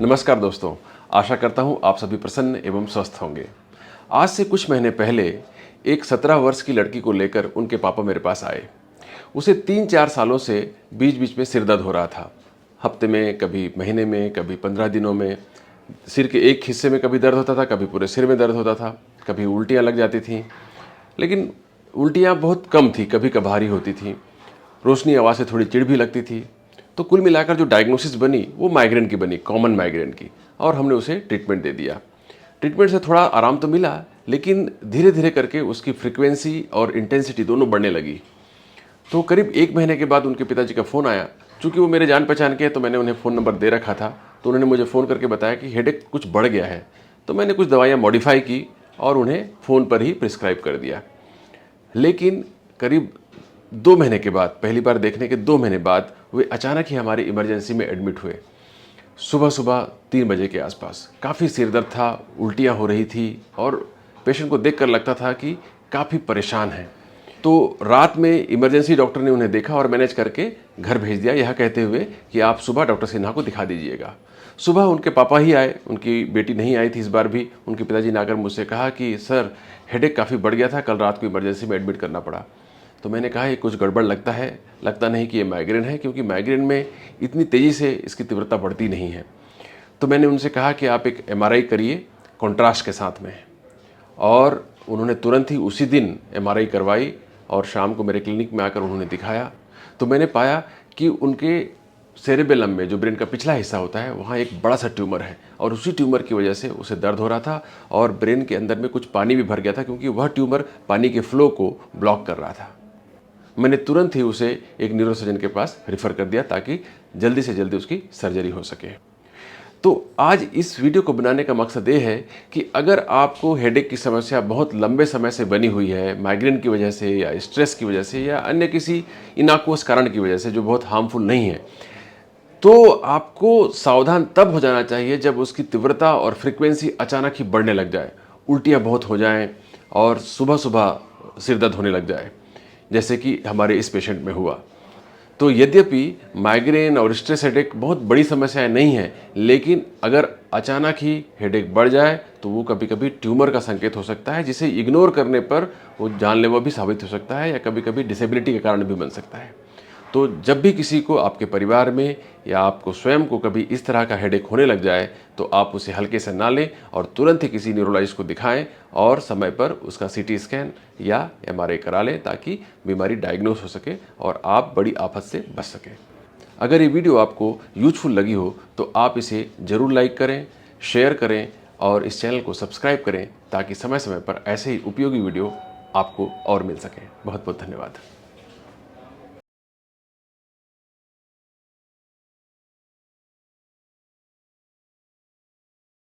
नमस्कार दोस्तों, आशा करता हूँ आप सभी प्रसन्न एवं स्वस्थ होंगे। आज से कुछ महीने पहले एक 17 वर्ष की लड़की को लेकर उनके पापा मेरे पास आए। उसे 3-4 सालों से बीच बीच में सिर दर्द हो रहा था। हफ्ते में, कभी महीने में, कभी 15 दिनों में सिर के एक हिस्से में कभी दर्द होता था, कभी पूरे सिर में दर्द होता था, कभी उल्टियाँ लग जाती थीं। लेकिन उल्टियाँ बहुत कम थी, कभी कभार ही होती थीं। रोशनी आवाज़ से थोड़ी चिढ़ भी लगती थी। तो कुल मिलाकर जो डायग्नोसिस बनी वो माइग्रेन की बनी, कॉमन माइग्रेन की, और हमने उसे ट्रीटमेंट दे दिया। ट्रीटमेंट से थोड़ा आराम तो मिला, लेकिन धीरे धीरे करके उसकी फ्रीक्वेंसी और इंटेंसिटी दोनों बढ़ने लगी। तो करीब 1 महीने के बाद उनके पिताजी का फ़ोन आया। चूँकि वो मेरे जान पहचान के हैं तो मैंने उन्हें फ़ोन नंबर दे रखा था। तो उन्होंने मुझे फ़ोन करके बताया कि हेडेक कुछ बढ़ गया है। तो मैंने कुछ दवाइयाँ मॉडिफ़ाई की और उन्हें फ़ोन पर ही प्रिस्क्राइब कर दिया। लेकिन करीब 2 महीने के बाद, पहली बार देखने के 2 महीने बाद, वे अचानक ही हमारी इमरजेंसी में एडमिट हुए। सुबह-सुबह 3 बजे के आसपास। काफ़ी सिर दर्द था, उल्टियाँ हो रही थी और पेशेंट को देखकर लगता था कि काफ़ी परेशान हैं। तो रात में इमरजेंसी डॉक्टर ने उन्हें देखा और मैनेज करके घर भेज दिया, यह कहते हुए कि आप सुबह डॉक्टर सिन्हा को दिखा दीजिएगा। सुबह उनके पापा ही आए, उनकी बेटी नहीं आई थी इस बार भी। उनके पिताजी ने आकर मुझसे कहा कि सर, हेडेक काफ़ी बढ़ गया था, कल रात को इमरजेंसी में एडमिट करना पड़ा। तो मैंने कहा ये कुछ गड़बड़ लगता है, लगता नहीं कि ये माइग्रेन है, क्योंकि माइग्रेन में इतनी तेज़ी से इसकी तीव्रता बढ़ती नहीं है। तो मैंने उनसे कहा कि आप एक एमआरआई करिए कॉन्ट्रास्ट के साथ में, और उन्होंने तुरंत ही उसी दिन एमआरआई करवाई और शाम को मेरे क्लिनिक में आकर उन्होंने दिखाया। तो मैंने पाया कि उनके सेरेबेलम में, जो ब्रेन का पिछला हिस्सा होता है, वहाँ एक बड़ा सा ट्यूमर है और उसी ट्यूमर की वजह से उसे दर्द हो रहा था और ब्रेन के अंदर में कुछ पानी भी भर गया था, क्योंकि वह ट्यूमर पानी के फ्लो को ब्लॉक कर रहा था। मैंने तुरंत ही उसे एक न्यूरोसर्जन के पास रेफर कर दिया ताकि जल्दी से जल्दी उसकी सर्जरी हो सके। तो आज इस वीडियो को बनाने का मकसद ये है कि अगर आपको हेडेक की समस्या बहुत लंबे समय से बनी हुई है, माइग्रेन की वजह से या स्ट्रेस की वजह से या अन्य किसी इनाक्वस कारण की वजह से जो बहुत हार्मफुल नहीं है, तो आपको सावधान तब हो जाना चाहिए जब उसकी तीव्रता और फ्रीक्वेंसी अचानक ही बढ़ने लग जाए, उल्टियाँ बहुत हो जाएं और सुबह-सुबह सिर दर्द होने लग जाए, जैसे कि हमारे इस पेशेंट में हुआ। तो यद्यपि माइग्रेन और स्ट्रेस हेडेक बहुत बड़ी समस्याएं नहीं हैं, लेकिन अगर अचानक ही हेडेक बढ़ जाए तो वो कभी-कभी ट्यूमर का संकेत हो सकता है, जिसे इग्नोर करने पर वो जानलेवा भी साबित हो सकता है या कभी-कभी डिसेबिलिटी के कारण भी बन सकता है। तो जब भी किसी को, आपके परिवार में या आपको स्वयं को कभी इस तरह का हेडेक होने लग जाए, तो आप उसे हल्के से ना लें और तुरंत ही किसी न्यूरोलॉजिस्ट को दिखाएं और समय पर उसका सीटी स्कैन या एमआरआई करा लें, ताकि बीमारी डायग्नोस हो सके और आप बड़ी आफत से बच सकें। अगर ये वीडियो आपको यूजफुल लगी हो तो आप इसे ज़रूर लाइक करें, शेयर करें और इस चैनल को सब्सक्राइब करें, ताकि समय समय पर ऐसे ही उपयोगी वीडियो आपको और मिल सकें। बहुत बहुत धन्यवाद।